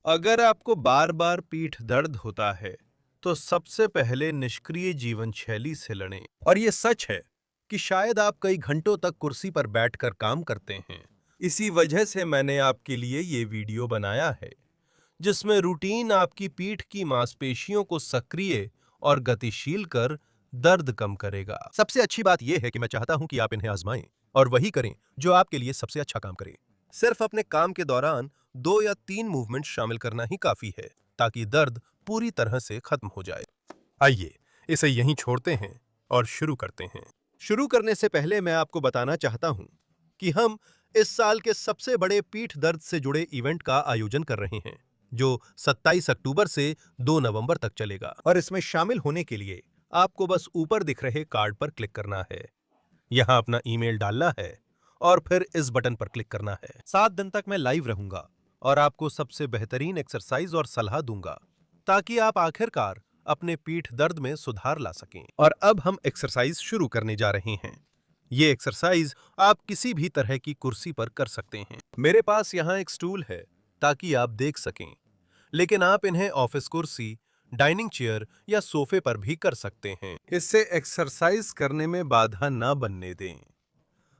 अगर आपको बार बार पीठ दर्द होता है तो सबसे पहले निष्क्रिय जीवन शैली से लड़ें। और ये सच है कि शायद आप कई घंटों तक कुर्सी पर बैठकर काम करते हैं। इसी वजह से मैंने आपके लिए ये वीडियो बनाया है जिसमें रूटीन आपकी पीठ की मांसपेशियों को सक्रिय और गतिशील कर दर्द कम करेगा। सबसे अच्छी बात यह है कि मैं चाहता हूं कि आप इन्हें आजमाएं और वही करें जो आपके लिए सबसे अच्छा काम करे। सिर्फ अपने काम के दौरान 2 या 3 मूवमेंट शामिल करना ही काफी है ताकि दर्द पूरी तरह से खत्म हो जाए। आइए इसे यहीं छोड़ते हैं और शुरू करते हैं। शुरू करने से पहले मैं आपको बताना चाहता हूं कि हम इस साल के सबसे बड़े पीठ दर्द से जुड़े इवेंट का आयोजन कर रहे हैं जो 27 अक्टूबर से 2 नवंबर तक चलेगा। और इसमें शामिल होने के लिए आपको बस ऊपर दिख रहे कार्ड पर क्लिक करना है, यहां अपना ईमेल डालना है और फिर इस बटन पर क्लिक करना है। 7 दिन तक मैं लाइव रहूंगा और आपको सबसे बेहतरीन एक्सरसाइज और सलाह दूंगा ताकि आप आखिरकार अपने पीठ दर्द में सुधार ला सकें। और अब हम एक्सरसाइज शुरू करने जा रहे हैं। ये एक्सरसाइज आप किसी भी तरह की कुर्सी पर कर सकते हैं। मेरे पास यहाँ एक स्टूल है ताकि आप देख सकें, लेकिन आप इन्हें ऑफिस कुर्सी, डाइनिंग चेयर या सोफे पर भी कर सकते हैं। इससे एक्सरसाइज करने में बाधा ना बनने दें।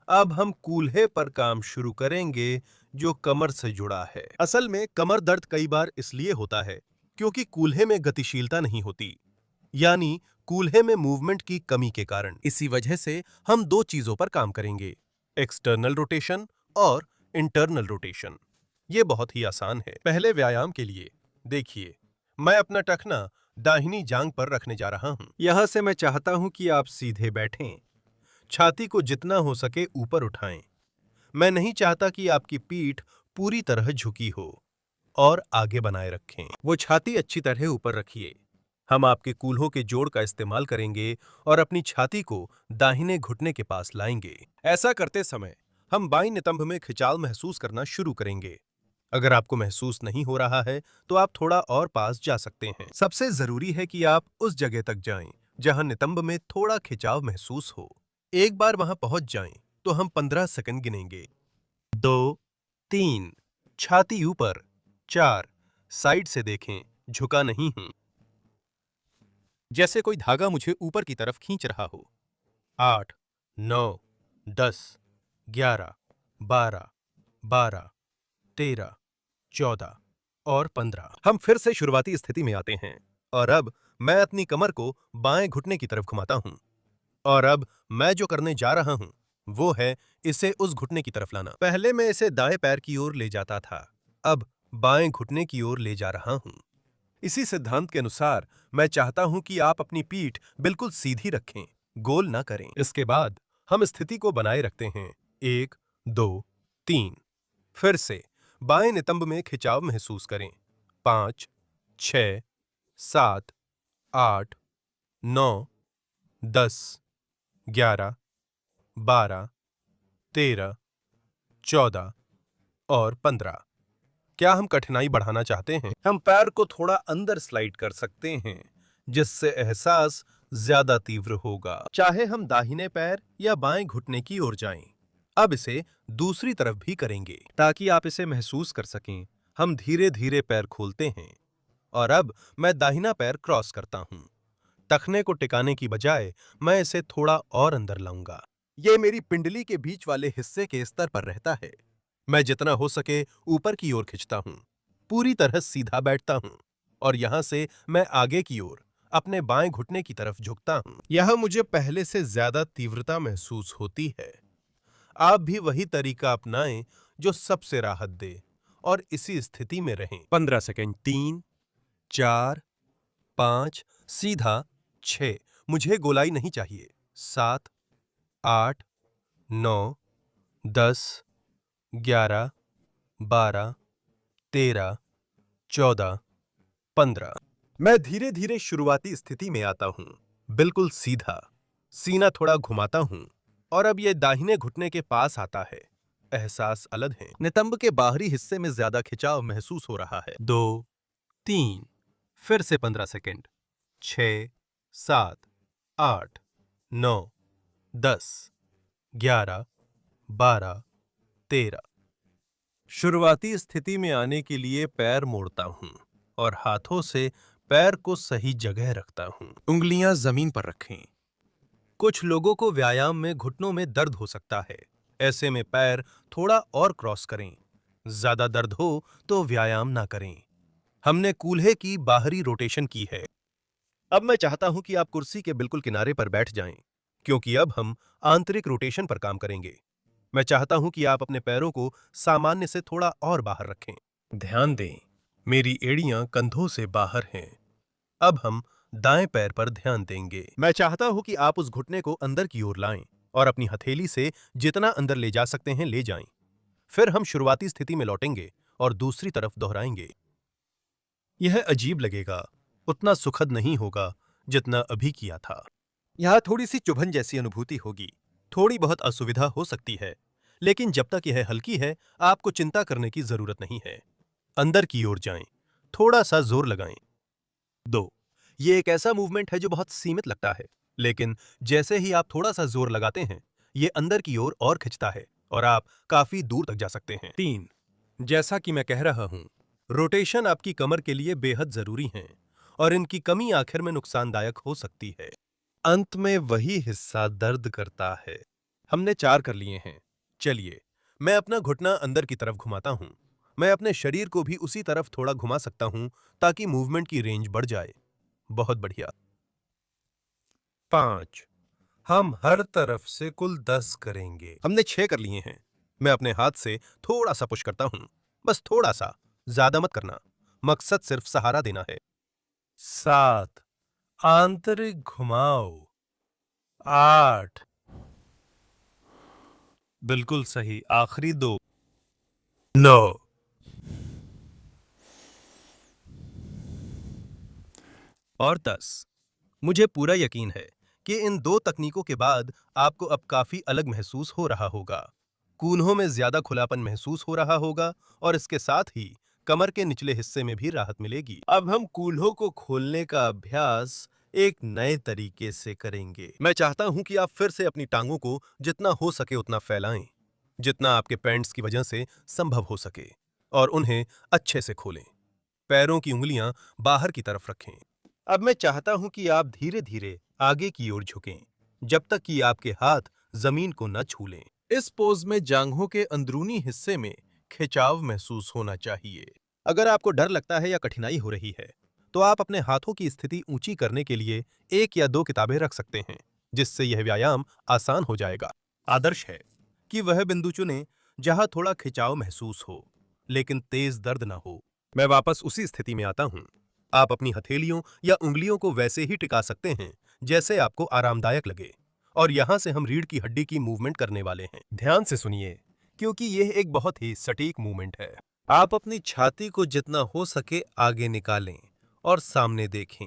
अब हम कूल्हे पर काम शुरू करेंगे जो कमर से जुड़ा है। असल में कमर दर्द कई बार इसलिए होता है क्योंकि कूल्हे में गतिशीलता नहीं होती, यानी कूल्हे में मूवमेंट की कमी के कारण। इसी वजह से हम 2 चीजों पर काम करेंगे, एक्सटर्नल रोटेशन और इंटरनल रोटेशन। ये बहुत ही आसान है। पहले व्यायाम के लिए देखिए, मैं अपना टखना दाहिनी जांघ पर रखने जा रहा हूं। यहां से मैं चाहता हूं कि आप सीधे बैठें, छाती को जितना हो सके ऊपर उठाएं। मैं नहीं चाहता कि आपकी पीठ पूरी तरह झुकी हो और आगे बनाए रखें। वो छाती अच्छी तरह ऊपर रखिए। हम आपके कूल्हों के जोड़ का इस्तेमाल करेंगे और अपनी छाती को दाहिने घुटने के पास लाएंगे। ऐसा करते समय हम बाईं नितंब में खिंचाव महसूस करना शुरू करेंगे। अगर आपको महसूस नहीं हो रहा है तो आप थोड़ा और पास जा सकते हैं। सबसे जरूरी है कि आप उस जगह तक जाएं जहां नितंब में थोड़ा खिंचाव महसूस हो। एक बार वहां पहुंच जाएं तो हम 15 सेकंड गिनेंगे। 2, 3, छाती ऊपर। 4, साइड से देखें, झुका नहीं हूं, जैसे कोई धागा मुझे ऊपर की तरफ खींच रहा हो। 8, 9, 10, 11, 12, 12, 13, 14 और 15। हम फिर से शुरुआती स्थिति में आते हैं और अब मैं अपनी कमर को बाएं घुटने की तरफ घुमाता हूं। और अब मैं जो करने जा रहा हूं वो है इसे उस घुटने की तरफ लाना। पहले मैं इसे दाएं पैर की ओर ले जाता था, अब बाएं घुटने की ओर ले जा रहा हूं। इसी सिद्धांत के अनुसार मैं चाहता हूं कि आप अपनी पीठ बिल्कुल सीधी रखें, गोल ना करें। इसके बाद हम स्थिति को बनाए रखते हैं। 1, 2, 3। फिर से बाएं नितंब में खिंचाव महसूस करें। 5, 6, 7, 8, 9, 10, 11, 12, 13, 14 और 15। क्या हम कठिनाई बढ़ाना चाहते हैं? हम पैर को थोड़ा अंदर स्लाइड कर सकते हैं जिससे एहसास ज्यादा तीव्र होगा, चाहे हम दाहिने पैर या बाएं घुटने की ओर जाएं। अब इसे दूसरी तरफ भी करेंगे ताकि आप इसे महसूस कर सकें। हम धीरे धीरे पैर खोलते हैं और अब मैं दाहिना पैर क्रॉस करता हूं। टखने को टिकाने की बजाय मैं इसे थोड़ा और अंदर लाऊंगा। ये मेरी पिंडली के बीच वाले हिस्से के स्तर पर रहता है। मैं जितना हो सके ऊपर की ओर खिंचता हूं, पूरी तरह सीधा बैठता हूं और यहां से मैं आगे की ओर अपने बाएं घुटने की तरफ झुकता हूं। यहां मुझे पहले से ज्यादा तीव्रता महसूस होती है। आप भी वही तरीका अपनाएं जो सबसे राहत दे और इसी स्थिति में रहें। 15 सेकंड। 3, 4, 5, सीधा। 6, मुझे गोलाई नहीं चाहिए। 7, 8, 9, 10, 11, 12, 13, 14, 15। मैं धीरे धीरे शुरुआती स्थिति में आता हूं, बिल्कुल सीधा, सीना थोड़ा घुमाता हूं और अब यह दाहिने घुटने के पास आता है। एहसास अलग है, नितंब के बाहरी हिस्से में ज्यादा खिंचाव महसूस हो रहा है। 2, 3, फिर से 15 सेकंड। 6, 7, 8, 9, 10, 11, 12, 13। शुरुआती स्थिति में आने के लिए पैर मोड़ता हूं और हाथों से पैर को सही जगह रखता हूं। उंगलियां जमीन पर रखें। कुछ लोगों को व्यायाम में घुटनों में दर्द हो सकता है। ऐसे में पैर थोड़ा और क्रॉस करें। ज्यादा दर्द हो तो व्यायाम ना करें। हमने कूल्हे की बाहरी रोटेशन की है। अब मैं चाहता हूं कि आप कुर्सी के बिल्कुल किनारे पर बैठ जाएं, क्योंकि अब हम आंतरिक रोटेशन पर काम करेंगे। मैं चाहता हूं कि आप अपने पैरों को सामान्य से थोड़ा और बाहर रखें। ध्यान दें, मेरी एड़ियां कंधों से बाहर हैं। अब हम दाएं पैर पर ध्यान देंगे। मैं चाहता हूं कि आप उस घुटने को अंदर की ओर लाएं और अपनी हथेली से जितना अंदर ले जा सकते हैं ले जाएं। फिर हम शुरुआती स्थिति में लौटेंगे और दूसरी तरफ दोहराएंगे। यह अजीब लगेगा, उतना सुखद नहीं होगा जितना अभी किया था। यह थोड़ी सी चुभन जैसी अनुभूति होगी, थोड़ी बहुत असुविधा हो सकती है, लेकिन जब तक यह हल्की है, आपको चिंता करने की जरूरत नहीं है। अंदर की ओर जाएं, थोड़ा सा जोर लगाएं। 2. ये एक ऐसा मूवमेंट है जो बहुत सीमित लगता है, लेकिन जैसे ही आप थोड़ा सा जोर लगाते हैं, ये अंदर की ओर और खिंचता है और आप काफी दूर तक जा सकते हैं। 3. जैसा कि मैं कह रहा हूं, रोटेशन आपकी कमर के लिए बेहद जरूरी है और इनकी कमी आखिर में नुकसानदायक हो सकती है। अंत में वही हिस्सा दर्द करता है। हमने 4 कर लिए हैं। चलिए, मैं अपना घुटना अंदर की तरफ घुमाता हूं। मैं अपने शरीर को भी उसी तरफ थोड़ा घुमा सकता हूं ताकि मूवमेंट की रेंज बढ़ जाए। बहुत बढ़िया। 5. हम हर तरफ से कुल 10 करेंगे। हमने 6 कर लिए हैं। मैं अपने हाथ से थोड़ा सा पुश करता हूं, बस थोड़ा सा, ज्यादा मत करना। मकसद सिर्फ सहारा देना है। 7. आंतरिक घुमाव। 8. बिल्कुल सही, आखिरी 2। 9. और 10। मुझे पूरा यकीन है कि इन 2 तकनीकों के बाद आपको अब काफी अलग महसूस हो रहा होगा। कूल्हों में ज्यादा खुलापन महसूस हो रहा होगा और इसके साथ ही कमर के निचले हिस्से में भी राहत मिलेगी। अब हम कूल्हों को खोलने का अभ्यास एक नए तरीके से करेंगे। मैं चाहता हूं कि आप फिर से अपनी टांगों को जितना हो सके उतना फैलाएं, जितना आपके पैंट्स की वजह से संभव हो सके, और उन्हें अच्छे से खोलें। पैरों की उंगलियां बाहर की तरफ रखें। अब मैं चाहता हूं कि आप धीरे धीरे आगे की ओर झुकें, जब तक कि आपके हाथ जमीन को न छू लें। इस पोज में जांघों के अंदरूनी हिस्से में खिंचाव महसूस होना चाहिए। अगर आपको डर लगता है या कठिनाई हो रही है, तो आप अपने हाथों की स्थिति ऊंची करने के लिए 1 या 2 किताबें रख सकते हैं, जिससे यह व्यायाम आसान हो जाएगा। आदर्श है कि वह बिंदु चुनें जहां थोड़ा खिंचाव महसूस हो, लेकिन तेज दर्द ना हो। मैं वापस उसी स्थिति में आता हूं। आप अपनी हथेलियों या उंगलियों को वैसे ही टिका सकते हैं जैसे आपको आरामदायक लगे, और यहां से हम रीढ़ की हड्डी की मूवमेंट करने वाले हैं। ध्यान से सुनिए, क्योंकि यह एक बहुत ही सटीक मूवमेंट है। आप अपनी छाती को जितना हो सके आगे निकालें और सामने देखें।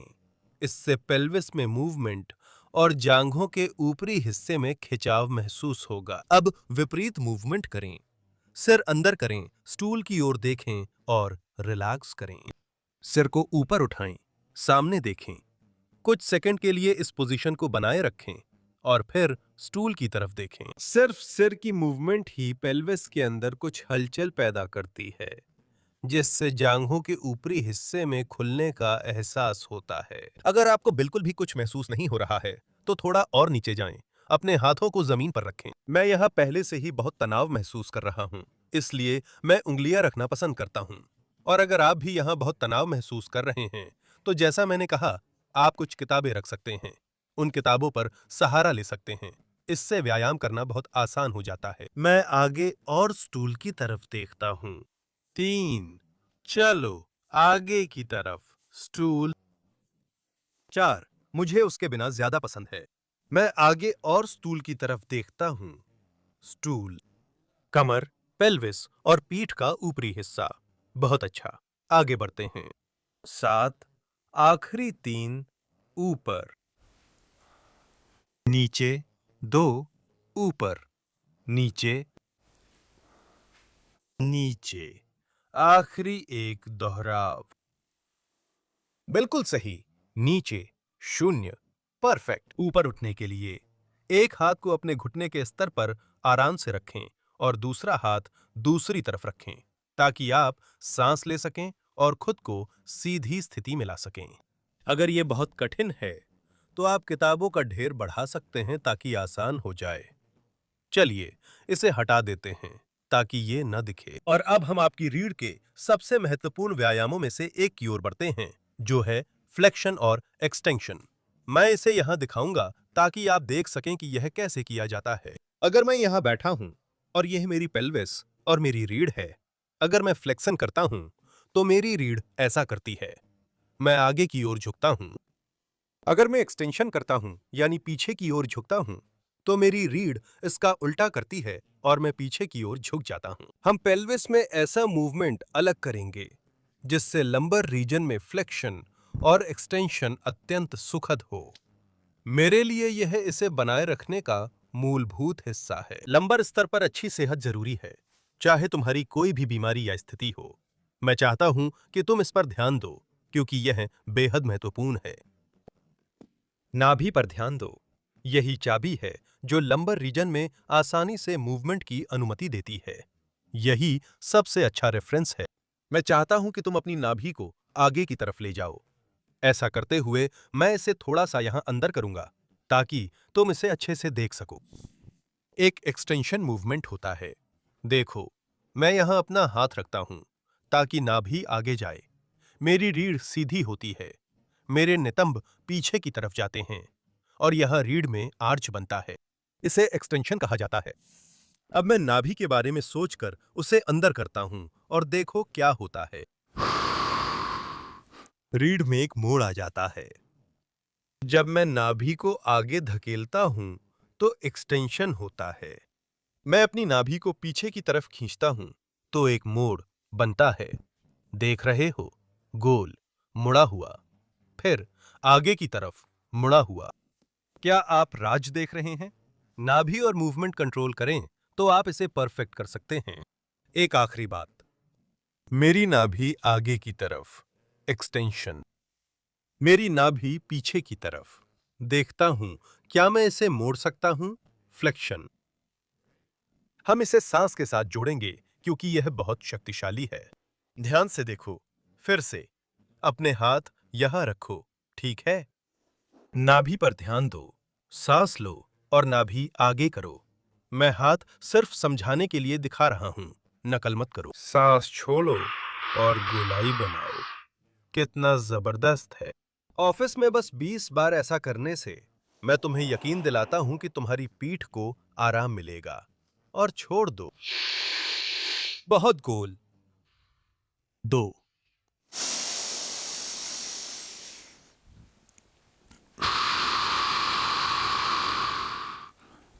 इससे पेल्विस में मूवमेंट और जांघों के ऊपरी हिस्से में खिंचाव महसूस होगा। अब विपरीत मूवमेंट करें। सिर अंदर करें, स्टूल की ओर देखें और रिलैक्स करें। सिर को ऊपर उठाएं, सामने देखें। कुछ सेकंड के लिए इस पोजीशन को बनाए रखें और फिर स्टूल की तरफ देखें। सिर्फ सिर की मूवमेंट ही पेल्विस के अंदर कुछ हलचल पैदा करती है, जिससे जांघों के ऊपरी हिस्से में खुलने का एहसास होता है। अगर आपको बिल्कुल भी कुछ महसूस नहीं हो रहा है, तो थोड़ा और नीचे जाएं। अपने हाथों को जमीन पर रखें। मैं यहाँ पहले से ही बहुत तनाव महसूस कर रहा हूँ, इसलिए मैं उंगलियां रखना पसंद करता हूँ। और अगर आप भी यहाँ बहुत तनाव महसूस कर रहे हैं, तो जैसा मैंने कहा, आप कुछ किताबें रख सकते हैं। उन किताबों पर सहारा ले सकते हैं। इससे व्यायाम करना बहुत आसान हो जाता है। मैं आगे और स्टूल की तरफ देखता हूँ। 3, चलो आगे की तरफ, स्टूल। 4, मुझे उसके बिना ज्यादा पसंद है। मैं आगे और स्टूल की तरफ देखता हूं। स्टूल, कमर, पेल्विस और पीठ का ऊपरी हिस्सा। बहुत अच्छा, आगे बढ़ते हैं। 7, आखिरी 3, ऊपर, नीचे, 2, ऊपर, नीचे, नीचे, आखिरी एक दोहराव। बिल्कुल सही। नीचे, 0, परफेक्ट। ऊपर उठने के लिए एक हाथ को अपने घुटने के स्तर पर आराम से रखें और दूसरा हाथ दूसरी तरफ रखें। ताकि आप सांस ले सकें और खुद को सीधी स्थिति में ला सकें। अगर ये बहुत कठिन है तो आप किताबों का ढेर बढ़ा सकते हैं ताकि आसान हो जाए। चलिए इसे हटा देते हैं ताकि ये न दिखे। और अब हम आपकी रीढ़ के सबसे महत्वपूर्ण व्यायामों में से एक की ओर बढ़ते हैं, जो है फ्लेक्शन और एक्सटेंशन। मैं इसे यहां दिखाऊंगा ताकि आप देख सकें कि यह कैसे किया जाता है। अगर मैं यहां बैठा हूं और यह मेरी पेल्विस और मेरी रीढ़ है, अगर मैं फ्लेक्शन करता हूं तो मेरी रीढ़ ऐसा करती है, मैं आगे की ओर झुकता हूं। अगर मैं एक्सटेंशन करता हूं यानी पीछे की ओर झुकता हूं तो मेरी रीढ़ इसका उल्टा करती है और मैं पीछे की ओर झुक जाता हूं। हम पेल्विस में ऐसा मूवमेंट अलग करेंगे जिससे लंबर रीजन में फ्लेक्शन और एक्सटेंशन अत्यंत सुखद हो। मेरे लिए यह इसे बनाए रखने का मूलभूत हिस्सा है। लंबर स्तर पर अच्छी सेहत जरूरी है, चाहे तुम्हारी कोई भी बीमारी या स्थिति हो। मैं चाहता हूं कि तुम इस पर ध्यान दो क्योंकि यह बेहद महत्वपूर्ण है। नाभि पर ध्यान दो, यही चाबी है जो लंबर रीजन में आसानी से मूवमेंट की अनुमति देती है। यही सबसे अच्छा रेफरेंस है। मैं चाहता हूं कि तुम अपनी नाभि को आगे की तरफ ले जाओ। ऐसा करते हुए मैं इसे थोड़ा सा यहां अंदर करूंगा ताकि तुम इसे अच्छे से देख सको। एक एक्सटेंशन मूवमेंट होता है। देखो, मैं यहां अपना हाथ रखता हूं ताकि नाभि आगे जाए। मेरी रीढ़ सीधी होती है, मेरे नितंब पीछे की तरफ जाते हैं और यह रीढ़ में आर्च बनता है। इसे एक्सटेंशन कहा जाता है। अब मैं नाभि के बारे में सोचकर उसे अंदर करता हूं और देखो क्या होता है। रीढ़ में एक मोड़ आ जाता है। जब मैं नाभि को आगे धकेलता हूं तो एक्सटेंशन होता है। मैं अपनी नाभि को पीछे की तरफ खींचता हूं तो एक मोड़ बनता है। देख रहे हो, गोल मुड़ा हुआ, फिर आगे की तरफ मुड़ा हुआ। क्या आप राज देख रहे हैं? नाभि और मूवमेंट कंट्रोल करें तो आप इसे परफेक्ट कर सकते हैं। एक आखिरी बात, मेरी नाभि आगे की तरफ, एक्सटेंशन। मेरी नाभि पीछे की तरफ, देखता हूं क्या मैं इसे मोड़ सकता हूं, फ्लेक्शन। हम इसे सांस के साथ जोड़ेंगे क्योंकि यह बहुत शक्तिशाली है। ध्यान से देखो, फिर से अपने हाथ यहां रखो, ठीक है? नाभि पर ध्यान दो, सांस लो और नाभि आगे करो। मैं हाथ सिर्फ समझाने के लिए दिखा रहा हूं, नकल मत करो। सांस छोड़ो और गोलाई बनाओ। कितना जबरदस्त है। ऑफिस में बस 20 बार ऐसा करने से मैं तुम्हें यकीन दिलाता हूं कि तुम्हारी पीठ को आराम मिलेगा। और छोड़ दो। बहुत गोल। 2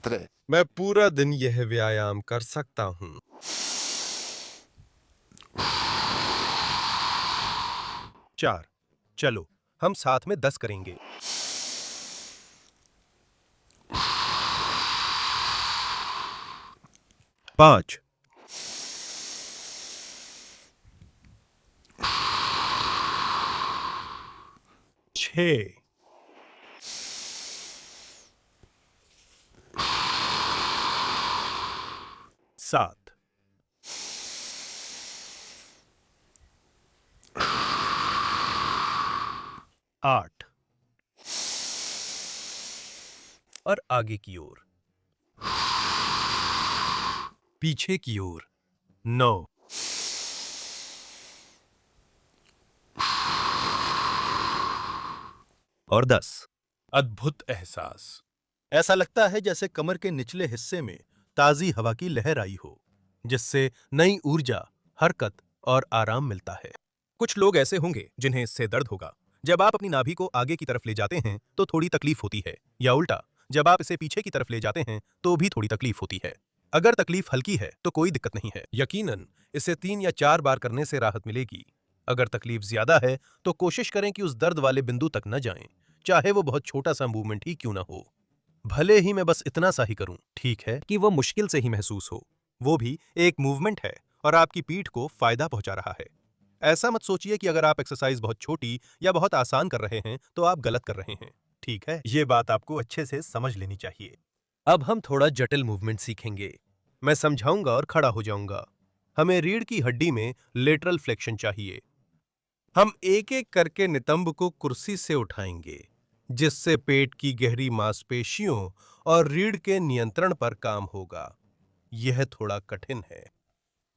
3, मैं पूरा दिन यह व्यायाम कर सकता हूं। 4 चलो हम साथ में 10 करेंगे। 5 6 7 8 और आगे की ओर, पीछे की ओर 9 और 10। अद्भुत एहसास। ऐसा लगता है जैसे कमर के निचले हिस्से में ताजी हवा की लहर आई हो, जिससे नई ऊर्जा, हरकत और आराम मिलता है। कुछ लोग ऐसे होंगे जिन्हें इससे दर्द होगा। जब आप अपनी नाभि को आगे की तरफ ले जाते हैं तो थोड़ी तकलीफ होती है, या उल्टा, जब आप इसे पीछे की तरफ ले जाते हैं तो भी थोड़ी तकलीफ होती है। अगर तकलीफ हल्की है तो कोई दिक्कत नहीं है। यकीनन इसे 3 या 4 बार करने से राहत मिलेगी। अगर तकलीफ ज्यादा है तो कोशिश करें कि उस दर्द वाले बिंदु तक न जाएं, चाहे वो बहुत छोटा सा मूवमेंट ही क्यों ना हो। भले ही मैं बस इतना सा ही करूं, ठीक है, कि वो मुश्किल से ही महसूस हो, वो भी एक मूवमेंट है और आपकी पीठ को फायदा पहुंचा रहा है। ऐसा मत सोचिए कि अगर आप एक्सरसाइज बहुत छोटी या बहुत आसान कर रहे हैं तो आप गलत कर रहे हैं, ठीक है? ये बात आपको अच्छे से समझ लेनी चाहिए। अब हम थोड़ा जटिल मूवमेंट सीखेंगे। मैं समझाऊंगा और खड़ा हो जाऊंगा। हमें रीढ़ की हड्डी में लेटरल फ्लेक्शन चाहिए। हम एक एक करके नितंब को कुर्सी से उठाएंगे, जिससे पेट की गहरी मांसपेशियों और रीढ़ के नियंत्रण पर काम होगा। यह थोड़ा कठिन है,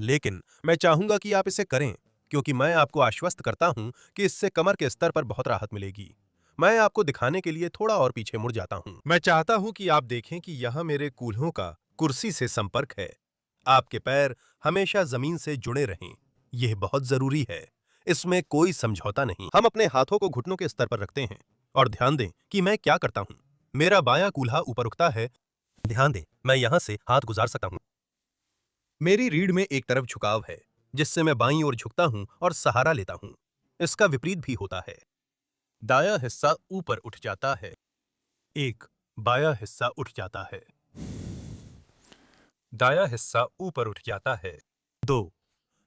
लेकिन मैं चाहूंगा कि आप इसे करें, क्योंकि मैं आपको आश्वस्त करता हूं कि इससे कमर के स्तर पर बहुत राहत मिलेगी। मैं आपको दिखाने के लिए थोड़ा और पीछे मुड़ जाता हूं। मैं चाहता हूं कि आप देखें कि यहां मेरे कूल्हों का कुर्सी से संपर्क है। आपके पैर हमेशा जमीन से जुड़े रहें। यह बहुत जरूरी है। इसमें कोई समझौता नहीं। हम अपने हाथों को घुटनों के स्तर पर रखते हैं और ध्यान दें कि मैं क्या करता हूं। मेरा बायां कूल्हा ऊपर उठता है। ध्यान दें, मैं यहां से हाथ गुजार सकता हूं। मेरी रीढ़ में एक तरफ झुकाव है, जिससे मैं बाईं ओर झुकता हूं और सहारा लेता हूं। इसका विपरीत भी होता है। दायां हिस्सा ऊपर उठ जाता है। एक, बायां हिस्सा उठ जाता है। दायां हिस्सा ऊपर उठ जाता है। 2,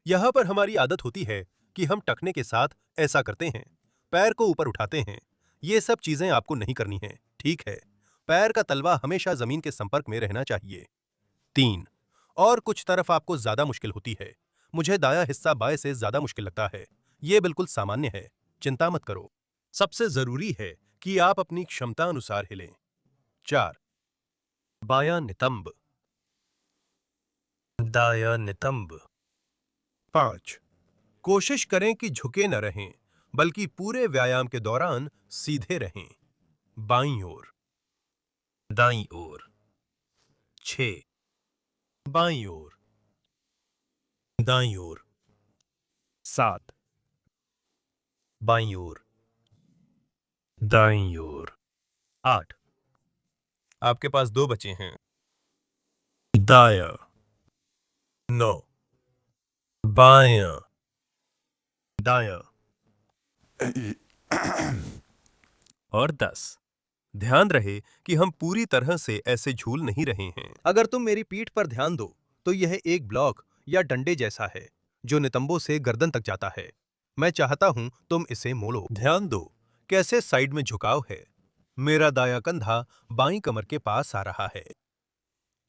यहां पर हमारी आदत होती है कि हम टखने के साथ ऐसा करते हैं, पैर को ऊपर उठाते हैं। ये सब चीजें आपको नहीं करनी है, ठीक है? पैर का तलवा हमेशा जमीन के संपर्क में रहना चाहिए। 3, और कुछ तरफ आपको ज्यादा मुश्किल होती है। मुझे दायां हिस्सा बाएं से ज्यादा मुश्किल लगता है। यह बिल्कुल सामान्य है, चिंता मत करो। सबसे जरूरी है कि आप अपनी क्षमता अनुसार हिलें। 4, बायां नितंब, दायां नितंब। 5, कोशिश करें कि झुके न रहें, बल्कि पूरे व्यायाम के दौरान सीधे रहें। बाईं ओर, दाईं ओर। 6, बाईं ओर, दाईं ओर। 7, बाईं ओर, दाईं ओर। 8, आपके पास 2 बचे हैं। दायां। 9, बायां, दायां। और 10। ध्यान रहे कि हम पूरी तरह से ऐसे झूल नहीं रहे हैं। अगर तुम मेरी पीठ पर ध्यान दो, तो यह एक ब्लॉक या डंडे जैसा है, जो नितंबों से गर्दन तक जाता है। मैं चाहता हूं तुम इसे मोड़ो। ध्यान दो कैसे साइड में झुकाव है। मेरा दायां कंधा बाईं कमर के पास आ रहा है।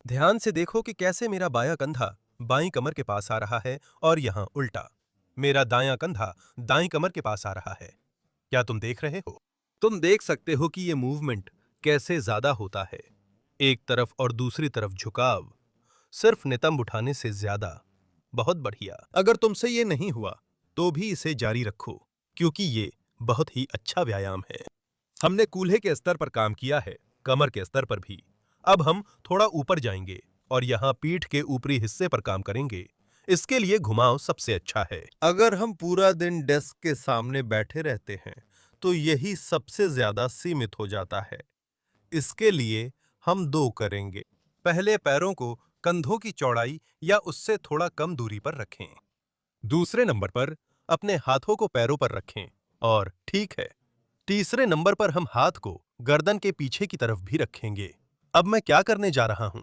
ध्यान से देखो कि कैसे मेरा बायां कंधा बाईं कमर के पास आ रहा है और यहां उल्टा। मेरा दायां कंधा दाईं कमर के पास आ रहा है। क्या तुम देख रहे हो? तुम देख सकते हो कि यह मूवमेंट कैसे ज्यादा होता है। एक तरफ और दूसरी तरफ झुकाव, सिर्फ नितंब उठाने से ज्यादा। बहुत बढ़िया। अगर तुमसे ये नहीं हुआ, तो भी इसे जारी रखो, क्योंकि ये बहुत ही अच्छा व्यायाम है। हमने कूल्हे के स्तर पर काम किया है, कमर के स्तर पर भी। अब हम थोड़ा ऊपर जाएंगे और यहाँ पीठ के ऊपरी हिस्से पर काम करेंगे। इसके लिए घुमाव सबसे अच्छा है। अगर हम पूरा दिन डेस्क के सामने बैठे रहते हैं, तो यही सबसे ज्यादा सीमित हो जाता है। इसके लिए हम 2 करेंगे। पहले पैरों को कंधों की चौड़ाई या उससे थोड़ा कम दूरी पर रखें। दूसरे नंबर पर अपने हाथों को पैरों पर रखें और ठीक है, तीसरे नंबर पर हम हाथ को गर्दन के पीछे की तरफ भी रखेंगे। अब मैं क्या करने जा रहा हूं?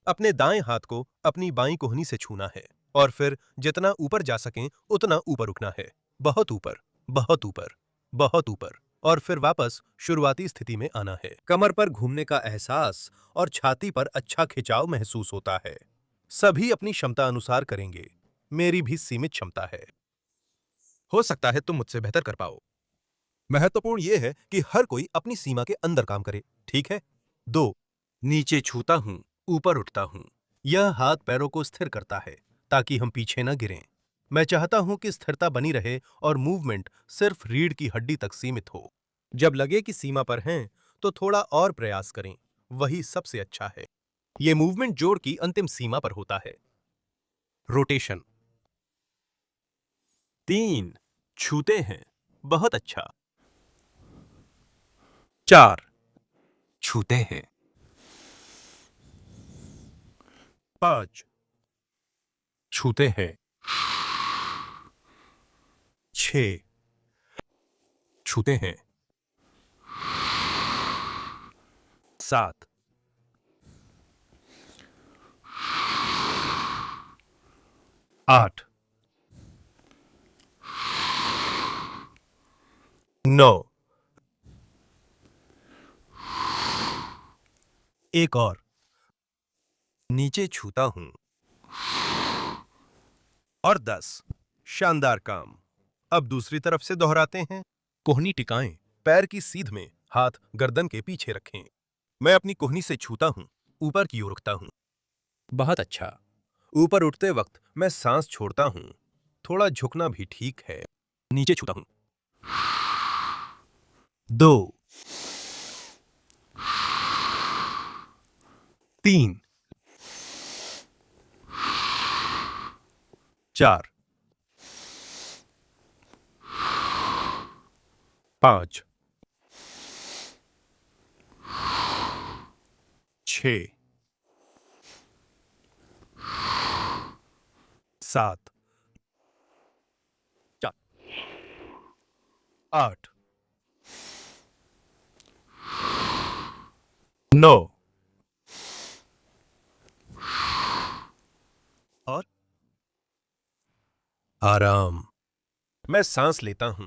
अपने दाएं हाथ को अपनी बाईं कोहनी से छूना है और फिर जितना ऊपर जा सकें उतना ऊपर उठना है। बहुत ऊपर, बहुत ऊपर, बहुत ऊपर, और फिर वापस शुरुआती स्थिति में आना है। कमर पर घूमने का एहसास और छाती पर अच्छा खिंचाव महसूस होता है। सभी अपनी क्षमता अनुसार करेंगे। मेरी भी सीमित क्षमता है। हो सकता है तुम मुझसे बेहतर कर पाओ। महत्वपूर्ण यह है कि हर कोई अपनी सीमा के अंदर काम करे, ठीक है? 2, नीचे छूता हूं, ऊपर उठता हूं। यह हाथ पैरों को स्थिर करता है, ताकि हम पीछे न गिरें। मैं चाहता हूं कि स्थिरता बनी रहे और मूवमेंट सिर्फ रीढ़ की हड्डी तक सीमित हो। जब लगे कि सीमा पर हैं, तो थोड़ा और प्रयास करें। वही सबसे अच्छा है। यह मूवमेंट जोड़ की अंतिम सीमा पर होता है। रोटेशन। 3, छूते हैं, बहुत अच्छा। 4, छूते हैं। 5, छूते हैं। 6, छूते हैं। 7, 8, 9, एक और। नीचे छूता हूं, और 10। शानदार काम। अब दूसरी तरफ से दोहराते हैं। कोहनी टिकाएं। पैर की सीध में हाथ गर्दन के पीछे रखें। मैं अपनी कोहनी से छूता हूं, ऊपर की ओर उठता हूं। बहुत अच्छा। ऊपर उठते वक्त मैं सांस छोड़ता हूं। थोड़ा झुकना भी ठीक है। नीचे छूता हूं। 2, 3, 4, 5, 6, 7, 8, 9 और आराम। मैं सांस लेता हूं,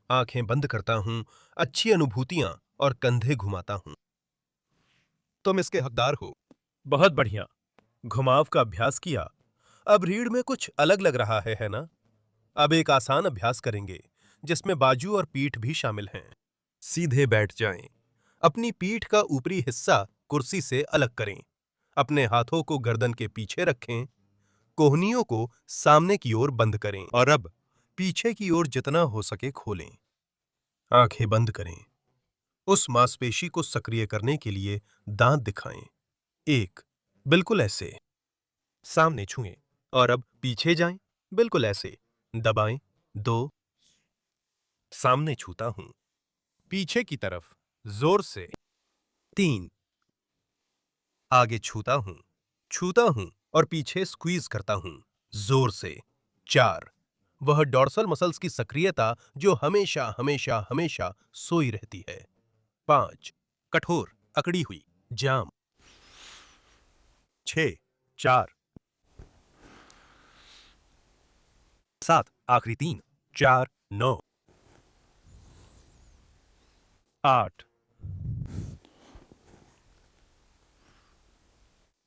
आंखें बंद करता हूं, अच्छी अनुभूतियां और कंधे घुमाता हूं। तुम इसके हकदार हो। बहुत बढ़िया। घुमाव का अभ्यास किया। अब रीढ़ में कुछ अलग लग रहा है ना? अब एक आसान अभ्यास करेंगे जिसमें बाजू और पीठ भी शामिल हैं। सीधे बैठ जाएं। अपनी पीठ का ऊपरी हिस्सा कुर्सी से अलग करें। अपने हाथों को गर्दन के पीछे रखें। कोहनियों को सामने की ओर बंद करें और अब पीछे की ओर जितना हो सके खोलें। आंखें बंद करें। उस मांसपेशी को सक्रिय करने के लिए दांत दिखाएं। 1, बिल्कुल ऐसे। सामने छुएं और अब पीछे जाएं, बिल्कुल ऐसे। दबाएं। 2, सामने छूता हूं, पीछे की तरफ जोर से। 3, आगे छूता हूं और पीछे स्क्वीज करता हूं, जोर से। 4, वह डॉर्सल मसल्स की सक्रियता जो हमेशा हमेशा हमेशा सोई रहती है। 5, कठोर अकड़ी हुई जाम। 6, 4, 7, आखिरी 3, 4, 9, 8,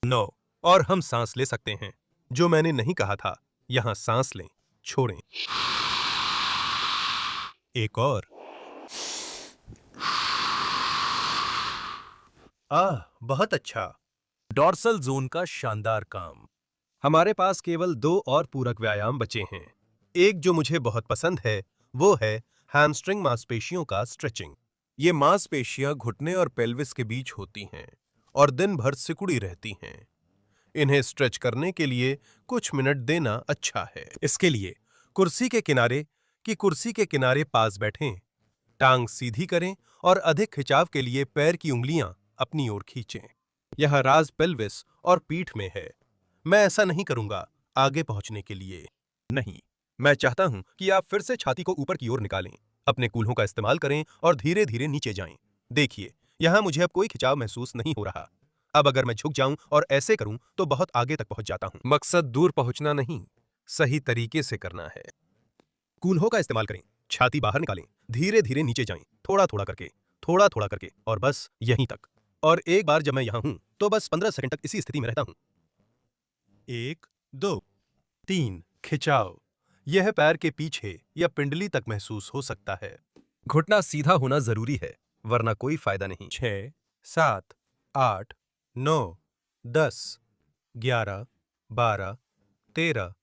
9 और हम सांस ले सकते हैं। जो मैंने नहीं कहा था, यहां सांस लें, छोड़ें। एक और। बहुत अच्छा। डॉर्सल जोन का शानदार काम। हमारे पास केवल 2 और पूरक व्यायाम बचे हैं। एक जो मुझे बहुत पसंद है, वो है हैमस्ट्रिंग मांसपेशियों का स्ट्रेचिंग। ये मांसपेशियां घुटने और पेल्विस के बीच होती हैं और दिन भर सिकुड़ी रहती हैं। इन्हें स्ट्रेच करने के लिए कुछ मिनट देना अच्छा है। इसके लिए कुर्सी के किनारे पास बैठें, टांग सीधी करें और अधिक खिंचाव के लिए पैर की उंगलियां अपनी ओर खींचें। यह राज पेल्विस और पीठ में है। मैं ऐसा नहीं करूंगा आगे पहुंचने के लिए। नहीं, मैं चाहता हूं कि आप फिर से छाती को ऊपर की ओर निकालें। अपने कूल्हों का इस्तेमाल करें और धीरे धीरे नीचे जाएं। देखिए, यहां मुझे अब कोई खिंचाव महसूस नहीं हो रहा। अब अगर मैं झुक जाऊं और ऐसे करूं तो बहुत आगे तक पहुंच जाता हूं। मकसद दूर पहुंचना नहीं, सही तरीके से करना है। कूल्हों का इस्तेमाल करें, छाती बाहर निकालें, धीरे धीरे नीचे जाएं, थोड़ा थोड़ा करके और बस यहीं तक। और एक बार जब मैं यहां हूं तो बस 15 सेकंड तक इसी स्थिति में रहता हूं। 1, 2, 3, खिंचाव। यह पैर के पीछे या पिंडली तक महसूस हो सकता है। घुटना सीधा होना जरूरी है, वरना कोई फायदा नहीं। 6, 7, 8, 9, 10, 11, 12, 13,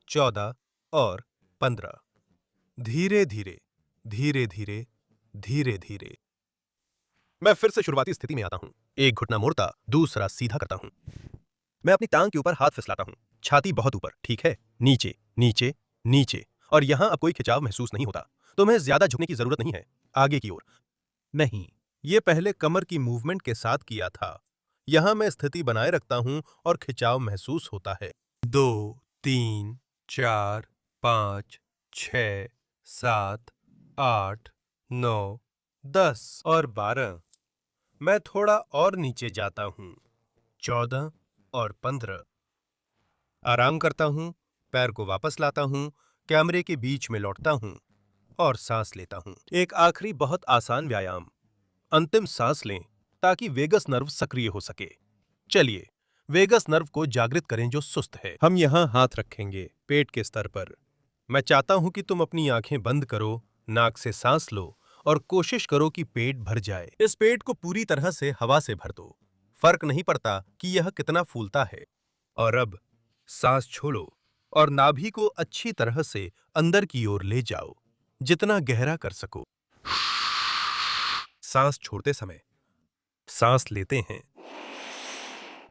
14 और 15। धीरे धीरे, धीरे धीरे, धीरे धीरे। मैं फिर से शुरुआती स्थिति में आता हूं। एक घुटना मोड़ता, दूसरा सीधा करता हूं। मैं अपनी टांग के ऊपर हाथ फिसलाता हूं। छाती बहुत ऊपर, ठीक है? नीचे, नीचे, नीचे। और यहां अब कोई खिंचाव महसूस नहीं होता। तुम्हें ज्यादा झुकने की जरूरत नहीं है। आगे की ओर। नहीं, ये पहले कमर की मूवमेंट के साथ किया था। यहां मैं स्थिति बनाए रखता हूं और खिंचाव महसूस होता है। 2, 3, 4, 5, 6, 7, 8, 9, 10 और 12। मैं थोड़ा और नीचे जाता हूं। 14 और 15। आराम करता हूं, पैर को वापस लाता हूं, कैमरे के बीच में लौटता हूं और सांस लेता हूं। एक आखिरी बहुत आसान व्यायाम। अंतिम सांस लें ताकि वेगस नर्व सक्रिय हो सके। चलिए, वेगस नर्व को जागृत करें जो सुस्त है। हम यहाँ हाथ रखेंगे पेट के स्तर पर। मैं चाहता हूं कि तुम अपनी आंखें बंद करो, नाक से सांस लो और कोशिश करो कि पेट भर जाए। इस पेट को पूरी तरह से हवा से भर दो। फर्क नहीं पड़ता कि यह कितना फूलता है। और अब सांस छोड़ो और नाभि को अच्छी तरह से अंदर की ओर ले जाओ, जितना गहरा कर सको। सांस छोड़ते समय सांस लेते हैं।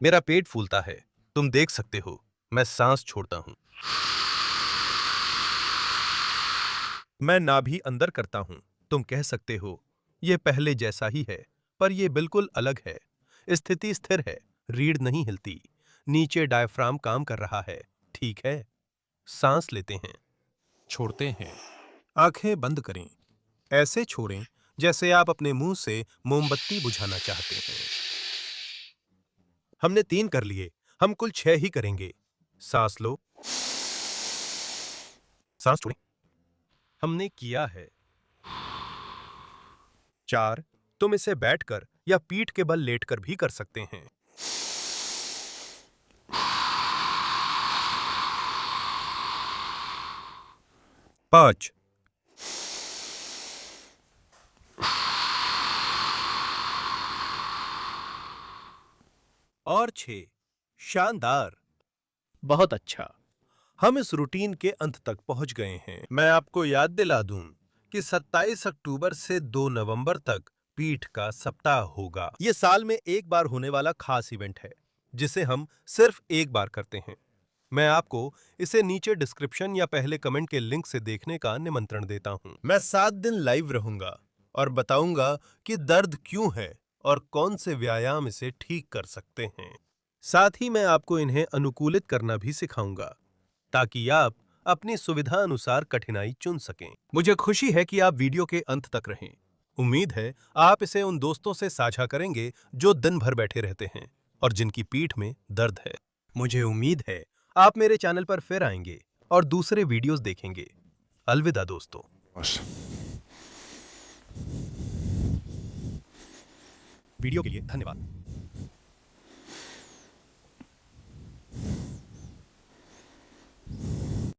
मेरा पेट फूलता है, तुम देख सकते हो। मैं सांस छोड़ता हूं। मैं नाभि अंदर करता हूं। तुम कह सकते हो यह पहले जैसा ही है, पर यह बिल्कुल अलग है। स्थिति स्थिर है, रीढ़ नहीं हिलती, नीचे डायफ्राम काम कर रहा है। ठीक है। सांस लेते हैं, छोड़ते हैं। आंखें बंद करें। ऐसे छोड़ें जैसे आप अपने मुंह से मोमबत्ती बुझाना चाहते हैं। हमने 3 कर लिए, हम कुल 6 ही करेंगे। सांस लो, सांस छोड़ें। हमने किया है 4। तुम इसे बैठकर या पीठ के बल लेटकर भी कर सकते हैं। 5। और 6। शानदार। बहुत अच्छा। हम इस रूटीन के अंत तक पहुंच गए हैं। मैं आपको याद दिला दूं कि 27 अक्टूबर से 2 नवंबर तक पीठ का सप्ताह होगा। ये साल में एक बार होने वाला खास इवेंट है, जिसे हम सिर्फ एक बार करते हैं। मैं आपको इसे नीचे डिस्क्रिप्शन या पहले कमेंट के लिंक से देखने का निमंत्रण देता हूं। मैं 7 दिन लाइव रहूंगा और बताऊंगा कि दर्द क्यों है और कौन से व्यायाम इसे ठीक कर सकते हैं। साथ ही मैं आपको इन्हें अनुकूलित करना भी सिखाऊंगा, ताकि आप अपनी सुविधा अनुसार कठिनाई चुन सकें। मुझे खुशी है कि आप वीडियो के अंत तक रहें। उम्मीद है आप इसे उन दोस्तों से साझा करेंगे जो दिन भर बैठे रहते हैं और जिनकी पीठ में दर्द है। मुझे उम्मीद है आप मेरे चैनल पर फिर आएंगे और दूसरे वीडियोस देखेंगे। अलविदा दोस्तों। वीडियो के लिए धन्यवाद।